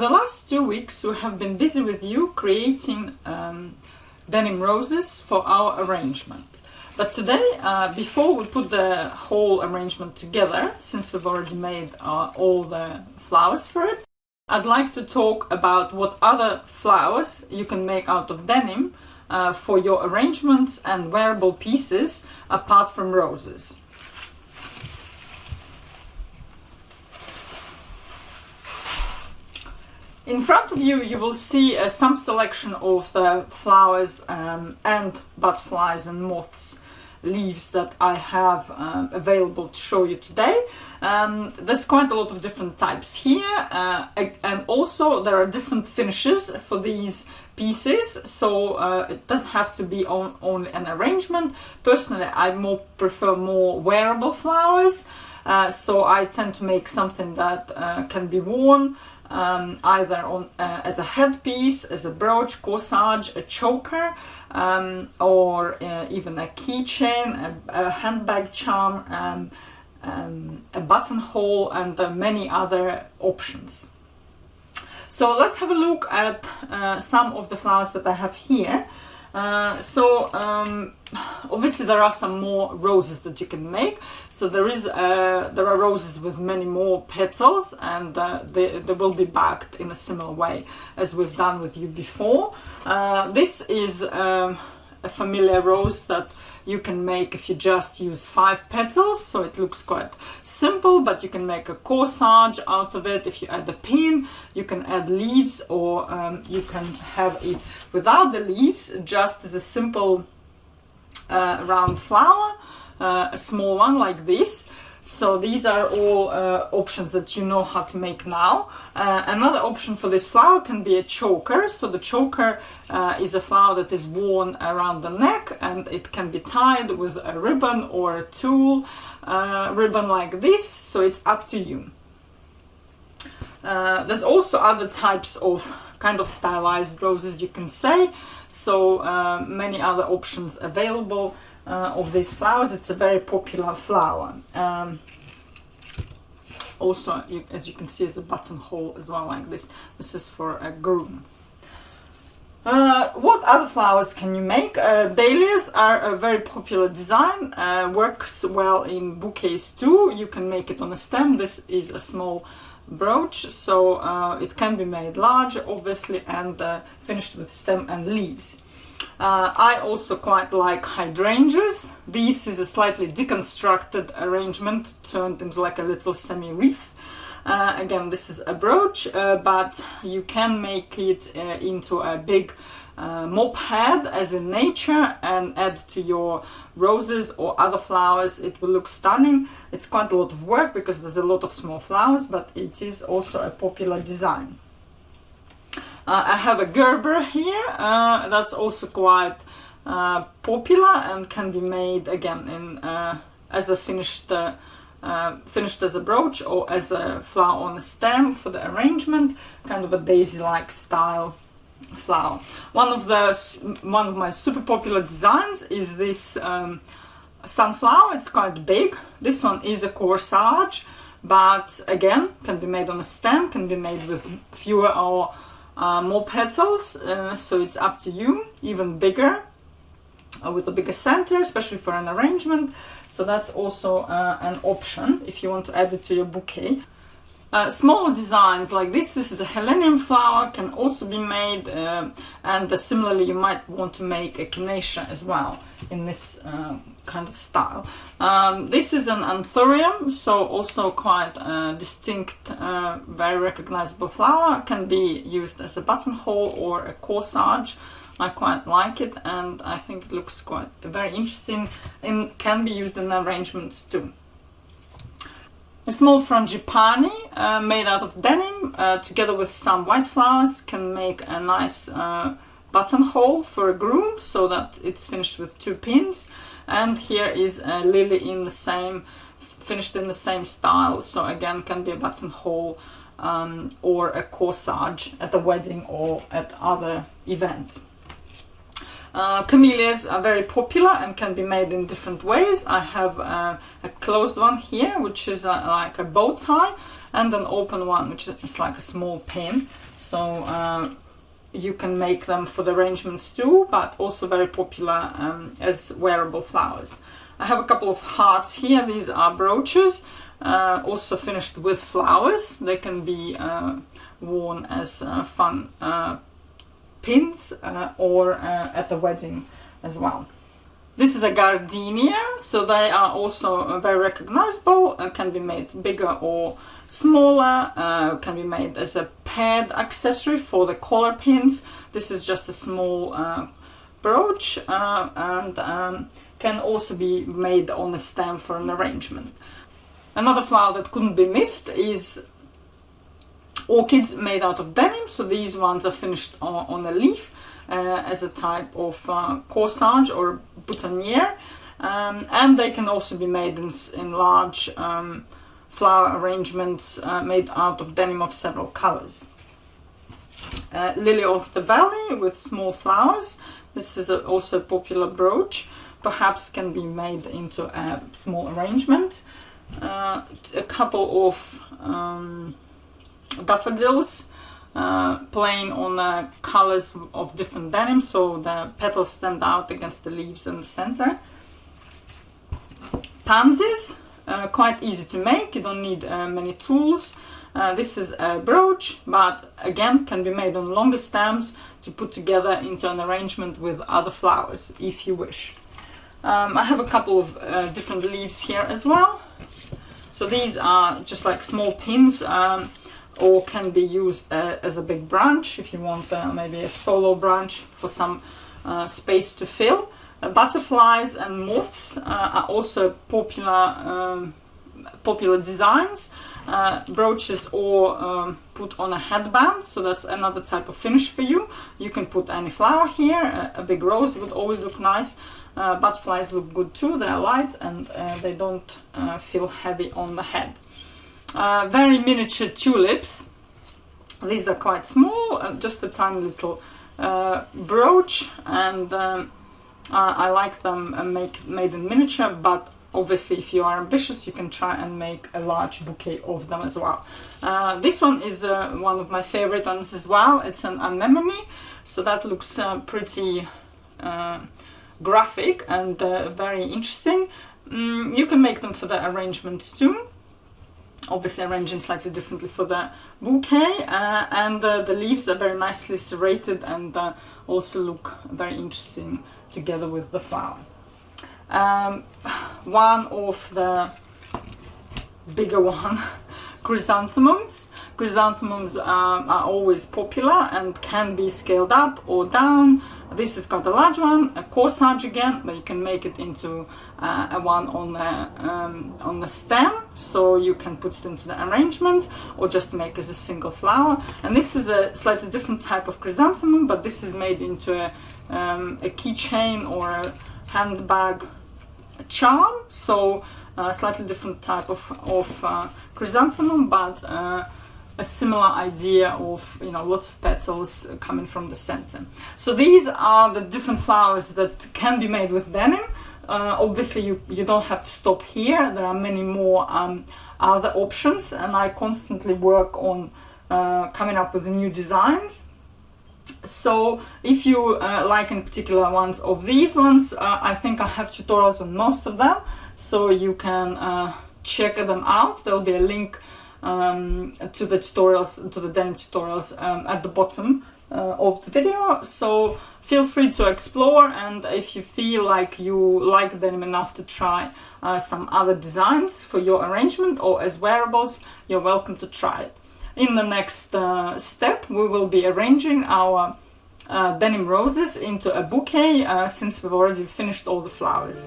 the last 2 weeks we have been busy with you creating denim roses for our arrangement. But today, before we put the whole arrangement together, since we've already made all the flowers for it, I'd like to talk about what other flowers you can make out of denim for your arrangements and wearable pieces apart from roses. In front of you, you will see some selection of the flowers and butterflies and moths leaves that I have available to show you today. There's quite a lot of different types here, and also there are different finishes for these pieces, so it doesn't have to be only an arrangement. Personally, I prefer more wearable flowers, so I tend to make something that can be worn either on as a headpiece, as a brooch, corsage, a choker, or even a keychain, a handbag charm, a buttonhole, and many other options. So let's have a look at some of the flowers that I have here. Obviously there are some more roses that you can make. So there are roses with many more petals, and they will be backed in a similar way as we've done with you before. This is a familiar rose that you can make if you just use 5 petals, so it looks quite simple, but you can make a corsage out of it. If you add a pin, you can add leaves, or you can have it without the leaves, just as a simple round flower, a small one like this. So these are all options that you know how to make now. Another option for this flower can be a choker. So the choker is a flower that is worn around the neck, and it can be tied with a ribbon or a tulle ribbon like this, so it's up to you. There's also other types of kind of stylized roses, you can say, so many other options available of these flowers. It's a very popular flower. Also, as you can see, it's a buttonhole as well, like this. This is for a groom. What other flowers can you make? Dahlias are a very popular design, works well in bouquets too. You can make it on a stem. This is a small brooch, so it can be made large, obviously, and finished with stem and leaves. I also quite like hydrangeas. This is a slightly deconstructed arrangement turned into like a little semi-wreath. Again, this is a brooch, but you can make it into a big mop head as in nature and add to your roses or other flowers. It will look stunning. It's quite a lot of work because there's a lot of small flowers, but it is also a popular design. I have a Gerber here, that's also quite popular and can be made again in as a finished as a brooch or as a flower on a stem for the arrangement, kind of a daisy-like style flower. One of my super popular designs is this sunflower. It's quite big. This one is a corsage, but again can be made on a stem, can be made with fewer or more petals, so it's up to you. Even bigger, with a bigger center, especially for an arrangement, so that's also an option if you want to add it to your bouquet. Smaller designs like this is a helenium flower, can also be made, and similarly you might want to make a echinacea as well in this kind of style. This is an anthurium, so also quite distinct, very recognizable flower. Can be used as a buttonhole or a corsage. I quite like it, and I think it looks quite very interesting and can be used in arrangements too. A small frangipani made out of denim, together with some white flowers, can make a nice buttonhole for a groom, so that it's finished with 2 pins. And here is a lily in the same, finished in the same style, so again can be a buttonhole or a corsage at a wedding or at other events. Camellias are very popular and can be made in different ways. I have a closed one here, which is like a bow tie, and an open one, which is like a small pin. So you can make them for the arrangements too, but also very popular as wearable flowers. I have a couple of hearts here. These are brooches, also finished with flowers. They can be worn as fun pins or at the wedding as well. This is a gardenia, so they are also very recognizable, can be made bigger or smaller, can be made as a paired accessory for the collar pins. This is just a small brooch and can also be made on a stem for an arrangement. Another flower that couldn't be missed is orchids made out of denim. So these ones are finished on a leaf as a type of corsage or boutonniere, and they can also be made in large flower arrangements made out of denim of several colors. Lily of the valley with small flowers. This is also a popular brooch, perhaps can be made into a small arrangement. A couple of daffodils, playing on colors of different denim, so the petals stand out against the leaves in the center. Pansies, quite easy to make, you don't need many tools. This is a brooch, but again can be made on longer stems to put together into an arrangement with other flowers if you wish. I have a couple of different leaves here as well. So these are just like small pins, or can be used as a big branch if you want maybe a solo branch for some space to fill. Butterflies and moths are also popular designs. Brooches or put on a headband, so that's another type of finish for you. You can put any flower here. A big rose would always look nice. Butterflies look good too, they're light and they don't feel heavy on the head. Very miniature tulips. These are quite small, just a tiny little brooch, and I like them made in miniature, but obviously if you are ambitious you can try and make a large bouquet of them as well. This one is one of my favorite ones as well. It's an anemone, so that looks pretty graphic and very interesting. You can make them for the arrangements too, obviously arranging slightly differently for the bouquet, and the leaves are very nicely serrated and also look very interesting together with the flower. One of the bigger one, chrysanthemums. Chrysanthemums are always popular and can be scaled up or down. This is quite a large one, a corsage again, but you can make it into a one on the stem, so you can put it into the arrangement or just make as a single flower. And this is a slightly different type of chrysanthemum, but this is made into a keychain or a handbag charm, so slightly different type of chrysanthemum, but a similar idea of, you know, lots of petals coming from the center. So these are the different flowers that can be made with denim. Obviously you don't have to stop here, there are many more other options, and I constantly work on coming up with new designs. So if you like in particular ones of these ones, I think I have tutorials on most of them, so you can check them out. There'll be a link to the tutorials, to the denim tutorials at the bottom of the video, so feel free to explore, and if you feel like you like denim enough to try some other designs for your arrangement or as wearables, you're welcome to try it. In the next step, we will be arranging our denim roses into a bouquet, since we've already finished all the flowers.